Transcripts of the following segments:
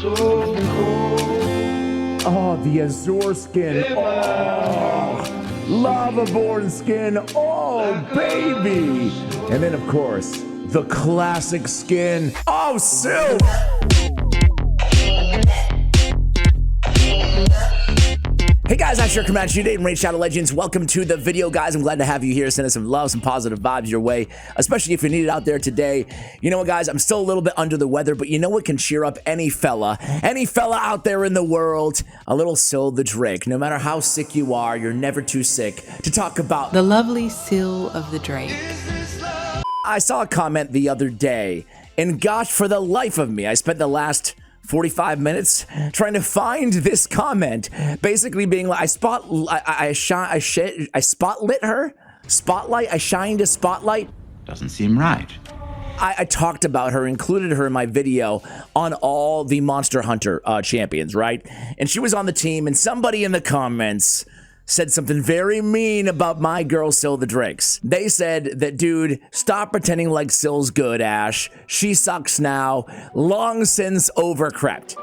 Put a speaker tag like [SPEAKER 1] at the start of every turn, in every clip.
[SPEAKER 1] Oh, the Azure skin. Oh, Lava-born skin. Oh, baby. And then, of course, the classic skin. Oh, Scyl. Hey guys, I'm coming at you today from Raid Shadow Legends. Welcome to the video, guys. I'm glad to have you here. Sending some love, some positive vibes your way, especially if you need it out there today. You know what, guys? I'm still a little bit under the weather, but you know what can cheer up any fella out there in the world? A little Scyl the Drake. No matter how sick you are, you're never too sick to talk about
[SPEAKER 2] the lovely Scyl of the Drake.
[SPEAKER 1] I saw a comment the other day, and gosh, for the life of me, I spent the last 45 minutes trying to find this comment, basically being like, I shined a spotlight.
[SPEAKER 3] Doesn't seem right.
[SPEAKER 1] I talked about her, included her in my video on all the Monster Hunter champions, right? And she was on the team, and somebody in the comments said something very mean about my girl, Scyl the Drakes. They said that, dude, stop pretending like Syl's good, Ash. She sucks now. Long since over crept.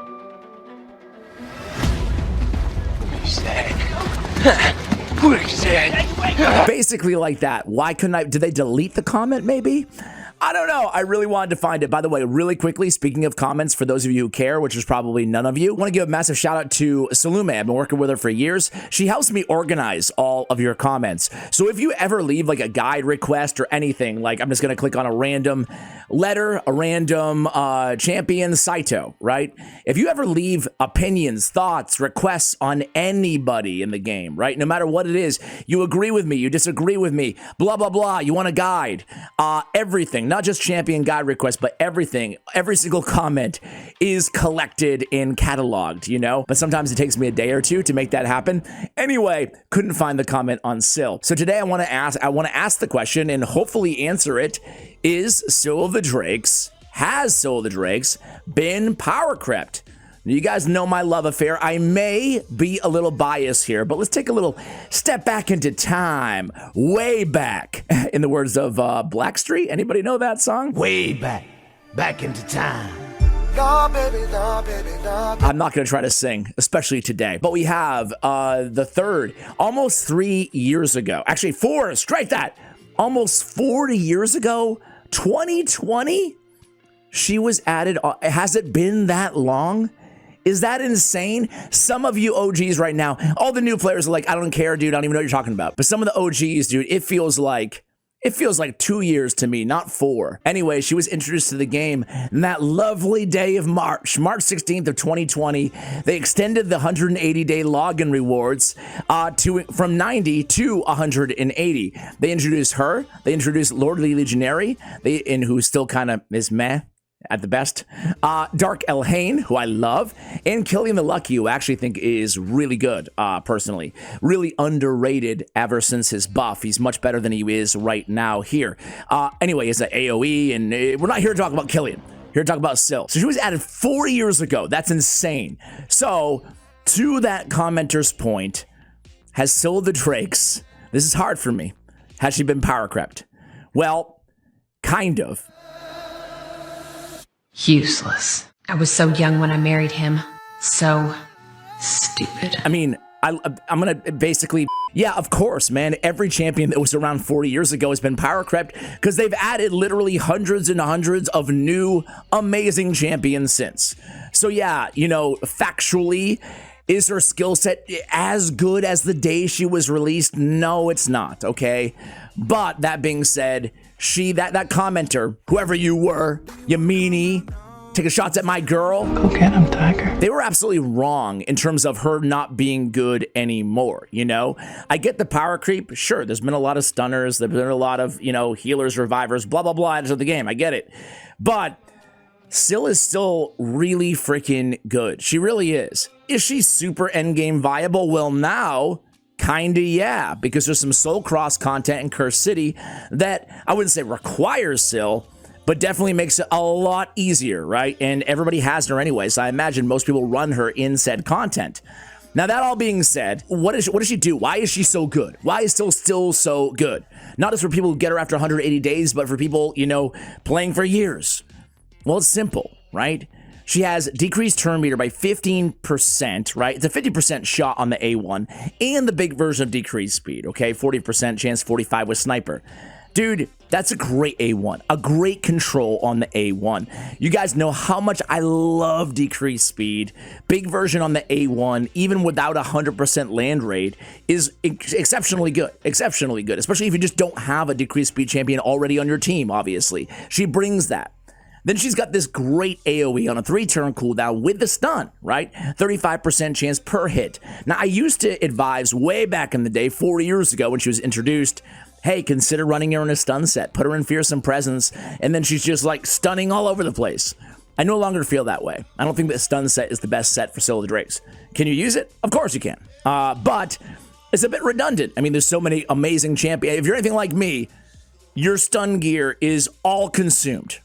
[SPEAKER 1] Basically like that. Why couldn't I? Did they delete the comment, maybe? I don't know. I really wanted to find it. By the way, really quickly, speaking of comments, for those of you who care, which is probably none of you, I want to give a massive shout out to Salume. I've been working with her for years. She helps me organize all of your comments. So if you ever leave like a guide request or anything, like I'm just going to click on a random letter, a random champion, Saito, right? If you ever leave opinions, thoughts, requests on anybody in the game, right? No matter what it is, you agree with me, you disagree with me, blah, blah, blah, you want a guide, everything. Not just champion guide requests, but everything, every single comment is collected and cataloged, you know? But sometimes it takes me a day or two to make that happen. Anyway, couldn't find the comment on Scyl. So today I want to ask the question and hopefully answer it. Is Scyl of the Drakes, has Scyl of the Drakes been power crept? You guys know my love affair. I may be a little biased here, but let's take a little step back into time. Way back, in the words of Blackstreet. Anybody know that song? Way back into time. Nah, baby, nah, baby, nah. I'm not going to try to sing, especially today. But we have the third, almost 3 years ago. Actually, 4, strike that. Almost 40 years ago, 2020, she was added. Has it been that long? Is that insane? Some of you OGs right now, all the new players are like, I don't care, dude. I don't even know what you're talking about. But some of the OGs, dude, it feels like 2 years to me, not 4. Anyway, she was introduced to the game in that lovely day of March 16th of 2020. They extended the 180-day login rewards from 90 to 180. They introduced her. They introduced Lordly Legionary, who still kind of is meh at the best. Dark Elhain, who I love, and Killian the Lucky, who I actually think is really good, personally. Really underrated ever since his buff. He's much better than he is right now here. Anyway, it's an AoE, and we're not here to talk about Killian. Here to talk about Scyl. So she was added 4 years ago. That's insane. So, to that commenter's point, has Scyl of the Drakes, this is hard for me, has she been power crept? Well, kind of.
[SPEAKER 2] Useless. I was so young when I married him. So stupid.
[SPEAKER 1] I mean, I'm gonna basically, yeah, of course, man. Every champion that was around 40 years ago has been power crept because they've added literally hundreds and hundreds of new amazing champions since. So yeah, you know, factually, is her skill set as good as the day she was released? No, it's not, okay? But that being said, that commenter, whoever you were, you meanie, taking shots at my girl.
[SPEAKER 4] Go get him, Tiger.
[SPEAKER 1] They were absolutely wrong in terms of her not being good anymore, you know? I get the power creep. Sure, there's been a lot of stunners. There's been a lot of, you know, healers, revivers, blah, blah, blah into the game. I get it. But Scyl is still really freaking good. She really is. Is she super endgame viable? Well, now, kinda yeah, because there's some Soul Cross content in Curse City that I wouldn't say requires Scyl, but definitely makes it a lot easier, right? And everybody has her anyway, so I imagine most people run her in said content. Now, that all being said, what does she do? Why is she so good? Why is still so good? Not just for people who get her after 180 days, but for people, you know, playing for years. Well, it's simple, right? She has decreased turn meter by 15%, right? It's a 50% shot on the A1 and the big version of decreased speed, okay? 40% chance, 45 with sniper. Dude, that's a great A1, a great control on the A1. You guys know how much I love decreased speed. Big version on the A1, even without 100% land rate, is exceptionally good, especially if you just don't have a decreased speed champion already on your team, obviously. She brings that. Then she's got this great AoE on a 3-turn cooldown with the stun, right? 35% chance per hit. Now, I used to advise way back in the day, 4 years ago when she was introduced, hey, consider running her in a stun set, put her in Fearsome Presence, and then she's just like stunning all over the place. I no longer feel that way. I don't think that stun set is the best set for Scyl of the Drakes. Can you use it? Of course you can. But it's a bit redundant. I mean, there's so many amazing champions. If you're anything like me, your stun gear is all consumed.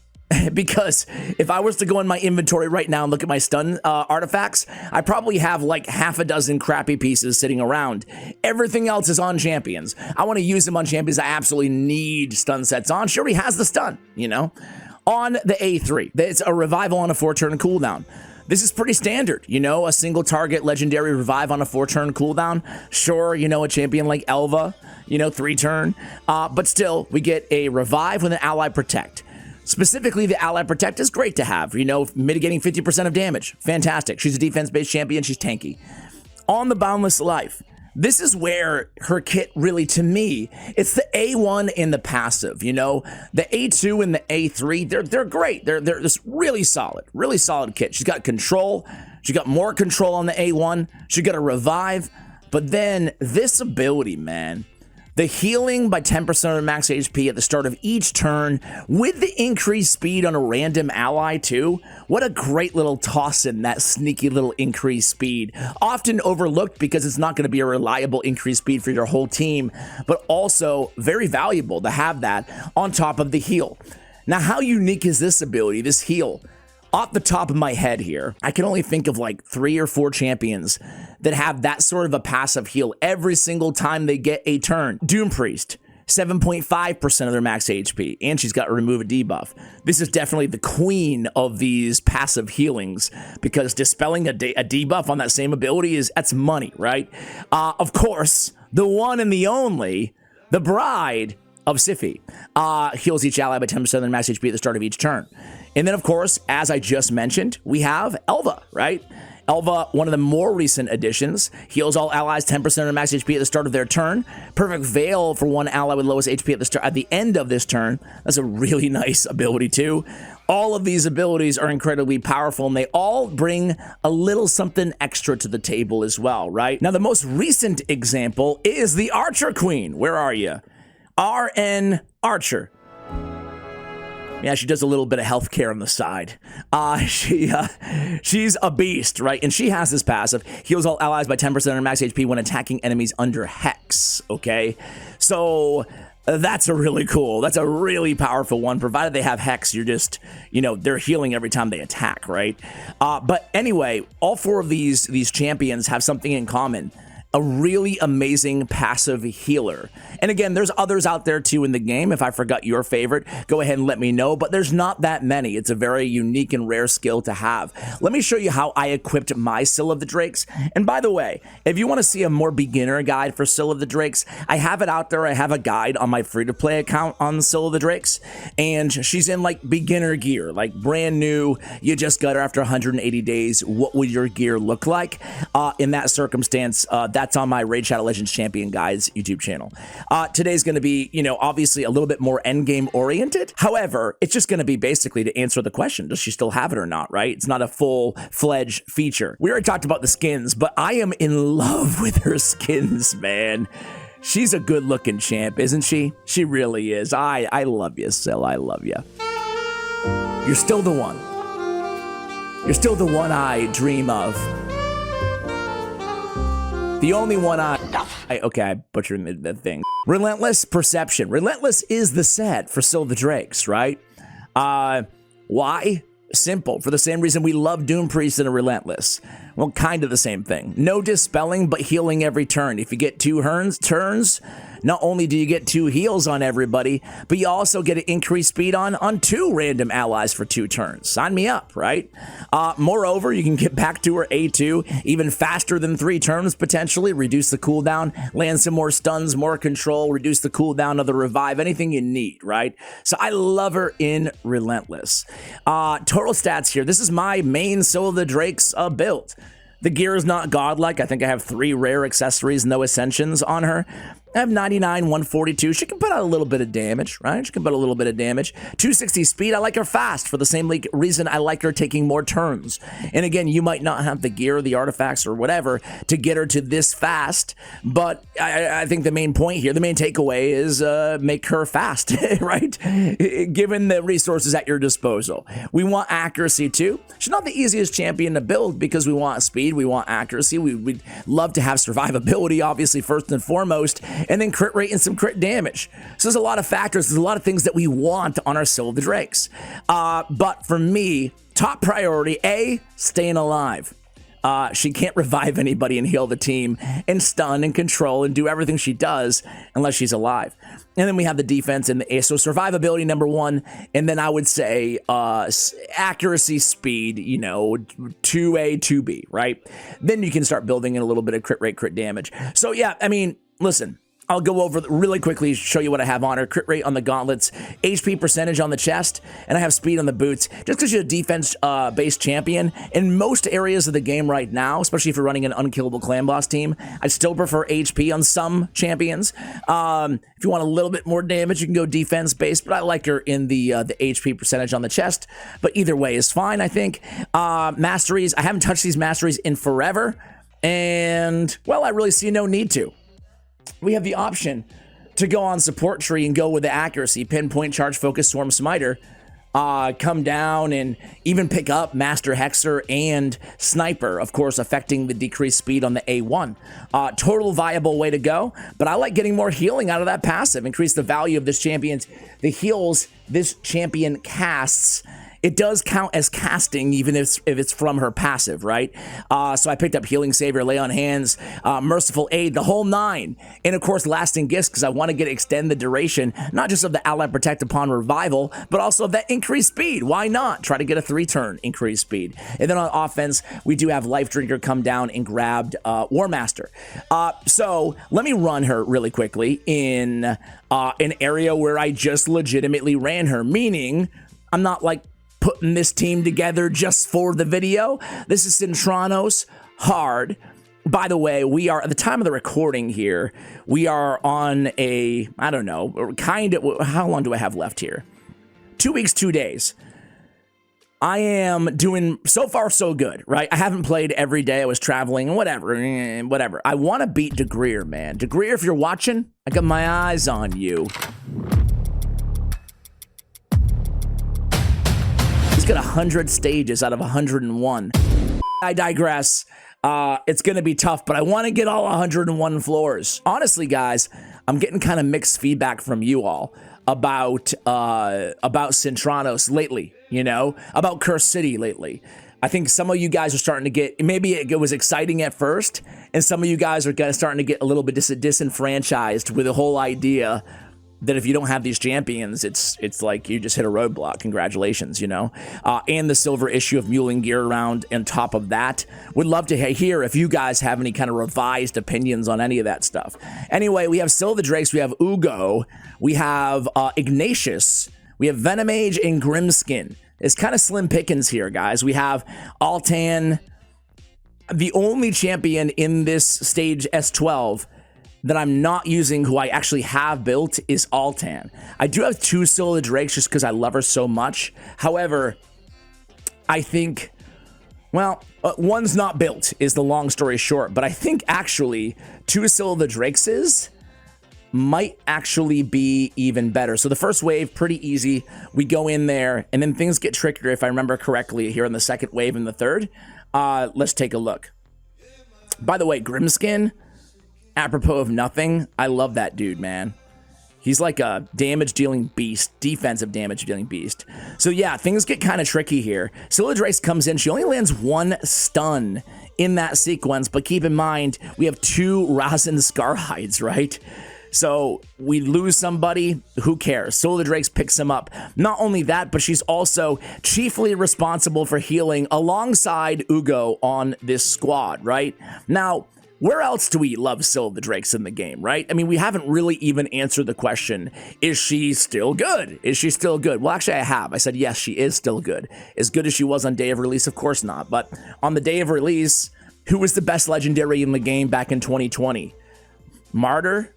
[SPEAKER 1] Because if I was to go in my inventory right now and look at my stun artifacts, I probably have like half a dozen crappy pieces sitting around. Everything else is on champions. I want to use them on champions I absolutely need stun sets on. She already has the stun, you know? On the A3, it's a revival on a 4-turn cooldown. This is pretty standard, you know, a single target legendary revive on a 4-turn cooldown. Sure, you know, a champion like Elva, you know, 3-turn. But still, we get a revive with an ally protect. Specifically, the Ally Protect is great to have, you know, mitigating 50% of damage. Fantastic. She's a defense-based champion. She's tanky. On the Boundless Life, this is where her kit really, to me, it's the A1 and the passive, you know. The A2 and the A3, they're great. They're this really solid kit. She's got control. She got more control on the A1. She got a revive. But then this ability, man. The healing by 10% of the max HP at the start of each turn with the increased speed on a random ally too. What a great little toss in, that sneaky little increased speed. Often overlooked because it's not going to be a reliable increased speed for your whole team, but also very valuable to have that on top of the heal. Now, how unique is this ability, this heal? Off the top of my head here, I can only think of like 3 or 4 champions that have that sort of a passive heal every single time they get a turn. Doom Priest, 7.5% of their max HP, and she's got remove a debuff. This is definitely the queen of these passive healings because dispelling a debuff on that same ability that's money, right? Of course, the one and the only, the Bride of Scyl, heals each ally by 10% of their max HP at the start of each turn. And then, of course, as I just mentioned, we have Elva, right? Elva, one of the more recent additions, heals all allies 10% of their max HP at the start of their turn. Perfect Veil for one ally with lowest HP at the end of this turn. That's a really nice ability too. All of these abilities are incredibly powerful, and they all bring a little something extra to the table as well, right? Now, the most recent example is the Archer Queen. Where are you? RN Archer. Yeah, she does a little bit of healthcare on the side. She's a beast, right? And she has this passive, heals all allies by 10% of their max HP when attacking enemies under Hex, okay? So that's a really cool, that's a really powerful one. Provided they have Hex, you're just, you know, they're healing every time they attack, right? But anyway, all 4 of these champions have something in common. A really amazing passive healer. And again, there's others out there too in the game. If I forgot your favorite, go ahead and let me know, but there's not that many. It's a very unique and rare skill to have. Let me show you how I equipped my Scyl of the Drakes. And by the way, if you want to see a more beginner guide for Scyl of the Drakes, I have it out there. I have a guide on my free-to-play account on Scyl of the Drakes, and she's in like beginner gear, like brand new. You just got her after 180 days. What would your gear look like? In that circumstance, that's on my Raid Shadow Legends Champion Guides YouTube channel. Today's going to be, you know, obviously a little bit more endgame oriented. However, it's just going to be basically to answer the question, does she still have it or not, right? It's not a full-fledged feature. We already talked about the skins, but I am in love with her skins, man. She's a good-looking champ, isn't she? She really is. I love you, Scyl. I love you. You're still the one. You're still the one I dream of. The only one okay, I butchered the thing. Relentless Perception. Relentless is the set for Scyl of the Drakes, right? Why? Simple. For the same reason we love Doom Priest and a Relentless. Well, kind of the same thing. No dispelling, but healing every turn. If you get 2 turns, not only do you get 2 heals on everybody, but you also get an increased speed on 2 random allies for 2 turns. Sign me up, right? Moreover, you can get back to her A2 even faster than 3 turns, potentially. Reduce the cooldown, land some more stuns, more control, reduce the cooldown of the revive, anything you need, right? So I love her in Relentless. Total stats here. This is my main Scyl of the Drake's build. The gear is not godlike. I think I have 3 rare accessories, no ascensions on her. I have 99, 142. She can put out a little bit of damage, right? She can put a little bit of damage. 260 speed. I like her fast for the same reason I like her taking more turns. And again, you might not have the gear, the artifacts, or whatever to get her to this fast. But I think the main point here, the main takeaway is make her fast, right? Given the resources at your disposal. We want accuracy too. She's not the easiest champion to build because we want speed, we want accuracy. We'd love to have survivability, obviously, first and foremost. And then crit rate and some crit damage. So there's a lot of factors, there's a lot of things that we want on our Scyl of the Drakes. But for me, top priority, A, staying alive. She can't revive anybody and heal the team and stun and control and do everything she does unless she's alive. And then we have the defense and the A. So survivability, number 1. And then I would say accuracy, speed, 2A, 2B, right? Then you can start building in a little bit of crit rate, crit damage. So yeah, I mean, listen. I'll go over really quickly, show you what I have on her. Crit rate on the gauntlets, HP percentage on the chest, and I have speed on the boots. Just because you're a defense-based champion, in most areas of the game right now, especially if you're running an unkillable clan boss team, I still prefer HP on some champions. If you want a little bit more damage, you can go defense-based, but I like her in the HP percentage on the chest. But either way is fine, I think. Masteries, I haven't touched these masteries in forever, and, well, I really see no need to. We have the option to go on support tree and go with the accuracy, pinpoint, charge, focus, swarm, smiter, come down and even pick up master hexer and sniper, of course, affecting the decreased speed on the A1. Total viable way to go, but I like getting more healing out of that passive, increase the value of this champion's, the heals this champion casts. It does count as casting, even if it's from her passive, right? So I picked up Healing Savior, Lay on Hands, Merciful Aid, the whole 9. And of course, Lasting Gifts, because I want to extend the duration, not just of the Ally Protect upon revival, but also of that increased speed. Why not? Try to get a 3-turn increased speed. And then on offense, we do have Life Drinker come down and grabbed War Master. So let me run her really quickly in an area where I just legitimately ran her, meaning I'm not like putting this team together just for the video. This is Cintranos hard. By the way, we are, at the time of the recording here, we are on a, I don't know, kind of, how long do I have left here? 2 weeks, 2 days. I am doing so far so good, right? I haven't played every day. I was traveling and whatever. I want to beat DeGreer, man. DeGreer, if you're watching, I got my eyes on you. He's got 100 stages out of 101. I digress. It's going to be tough, but I want to get all 101 floors. Honestly, guys, I'm getting kind of mixed feedback from you all about Cintranos lately, about Curse City lately. I think some of you guys are starting to get, maybe it was exciting at first, and some of you guys are starting to get a little bit disenfranchised with the whole idea that if you don't have these champions, it's like you just hit a roadblock. Congratulations, and the silver issue of muling gear around on top of that. Would love to hear if you guys have any kind of revised opinions on any of that stuff. Anyway, we have Scyl of the Drakes, we have Ugo, we have Ignatius, we have Venomage and Grimskin. It's kind of slim pickings here, guys. We have Altan. The only champion in this stage S12 that I'm not using, who I actually have built, is Altan. I do have 2 Scyl of the Drakes just because I love her so much. However, I think, well, one's not built is the long story short, but I think actually 2 Scyl of the Drakes might actually be even better. So the first wave, pretty easy. We go in there, and then things get trickier, if I remember correctly, here in the second wave and the third. Let's take a look. By the way, Grimskin, apropos of nothing, I love that dude, man. He's like a damage-dealing beast, defensive damage-dealing beast. So yeah, things get kind of tricky here. Scyl of the Drakes comes in. She only lands 1 stun in that sequence. But keep in mind, we have 2 Razin Scar hides, right? So we lose somebody, who cares? Scyl the Drakes picks him up. Not only that, but she's also chiefly responsible for healing alongside Ugo on this squad, right? Now, where else do we love Scyl the Drakes in the game, right? I mean, we haven't really even answered the question, is she still good? Is she still good? Well, actually, I have. I said, yes, she is still good. As good as she was on day of release, of course not. But on the day of release, who was the best legendary in the game back in 2020? Martyr?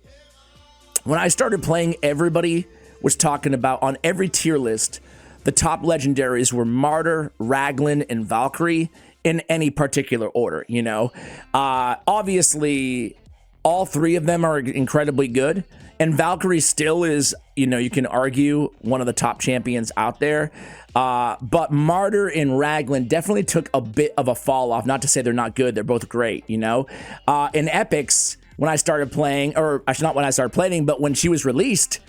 [SPEAKER 1] When I started playing, everybody was talking about, on every tier list, the top legendaries were Martyr, Raglan, and Valkyrie in any particular order, you know? Obviously, all 3 of them are incredibly good, and Valkyrie still is, you know, you can argue one of the top champions out there, but Martyr and Raglan definitely took a bit of a fall off. Not to say they're not good, they're both great, you know? In Epics, when I started playing, or actually not when I started playing, but when she was released,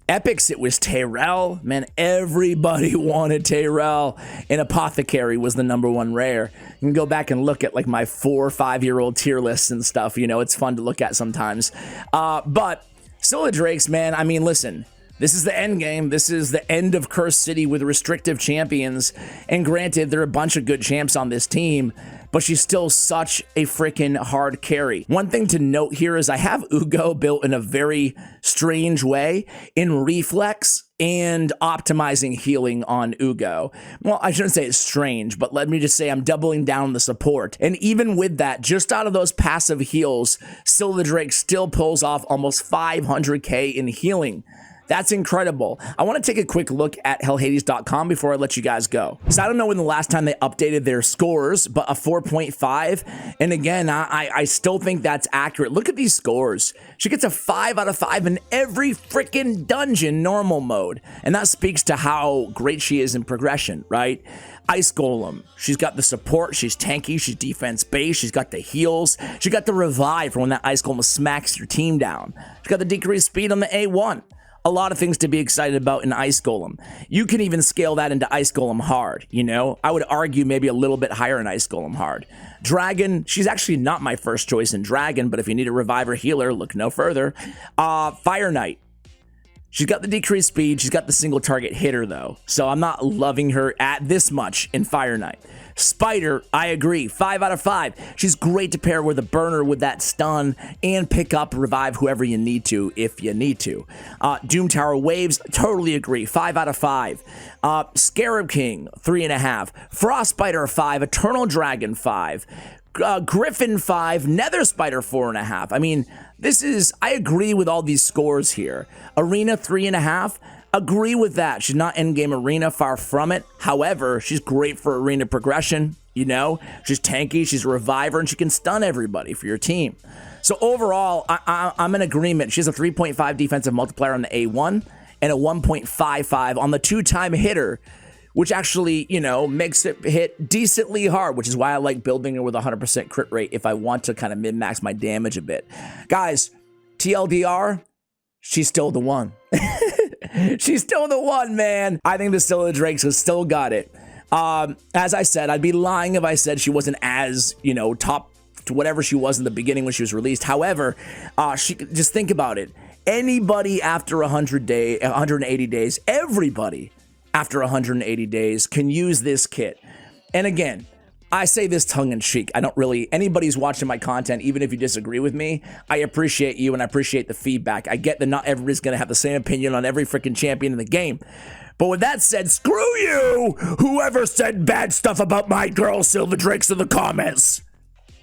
[SPEAKER 1] Epics, it was Tyrell. Man, everybody wanted Tyrell, and Apothecary was the #1 rare. You can go back and look at like my 4 or 5-year-old tier lists and stuff. You know, it's fun to look at sometimes. But Scyl the Drakes, man, I mean, listen, this is the end game. This is the end of Cursed City with restrictive champions. And granted, there are a bunch of good champs on this team, but she's still such a freaking hard carry. One thing to note here is I have Ugo built in a very strange way in reflex and optimizing healing on Ugo. Well, I shouldn't say it's strange, but let me just say I'm doubling down the support. And even with that, just out of those passive heals, Scyl the Drake still pulls off almost 500k in healing. That's incredible. I want to take a quick look at hellhades.com before I let you guys go. So I don't know when the last time they updated their scores, but a 4.5. And again, I still think that's accurate. Look at these scores. She gets a 5 out of 5 in every freaking dungeon normal mode. And that speaks to how great she is in progression, right? Ice Golem, she's got the support, she's tanky, she's defense based, she's got the heals, she got the revive for when that Ice Golem smacks your team down. She's got the decreased speed on the A1. A lot of things to be excited about in Ice Golem. You can even scale that into Ice Golem hard, you know? I would argue maybe a little bit higher in Ice Golem hard. Dragon, she's actually not my first choice in Dragon, but if you need a reviver healer, look no further. Fire Knight. She's got the decreased speed, she's got the single target hitter though, so I'm not loving her at this much in Fire Knight. Spider, I agree, 5 out of 5. She's great to pair with a burner with that stun and pick up, revive whoever you need to if you need to. Doom Tower Waves, totally agree, 5 out of 5. Scarab King, 3.5. Frost Spider, 5. Eternal Dragon, 5. Griffin 5, Nether Spider 4.5. I mean, this is, I agree with all these scores here. Arena 3.5, agree with that. She's not endgame arena, far from it. However, she's great for arena progression, you know? She's tanky, she's a reviver, and she can stun everybody for your team. So overall, I'm in agreement. She has a 3.5 defensive multiplier on the A1 and a 1.55 on the 2-time hitter, which actually, you know, makes it hit decently hard, which is why I like building her with 100% crit rate if I want to kind of min-max my damage a bit. Guys, TLDR, she's still the one. She's still the one, man. I think the Scyl the Drakes has still got it. As I said, I'd be lying if I said she wasn't as, you know, top to whatever she was in the beginning when she was released. However, she just think about it. Anybody after 180 days, everybody after 180 days can use this kit. And again, I say this tongue-in-cheek. I don't really, anybody's watching my content, even if you disagree with me, I appreciate you and I appreciate the feedback. I get that not everybody's going to have the same opinion on every freaking champion in the game. But with that said, screw you, whoever said bad stuff about my girl Scyl the Drakes in the comments.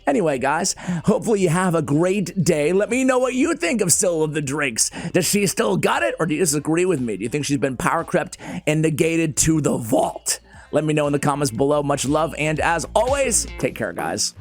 [SPEAKER 1] Anyway, guys, hopefully you have a great day. Let me know what you think of Scyl the Drakes. Does she still got it, or do you disagree with me? Do you think she's been power crept and negated to the vault? Let me know in the comments below. Much love, and as always, take care, guys.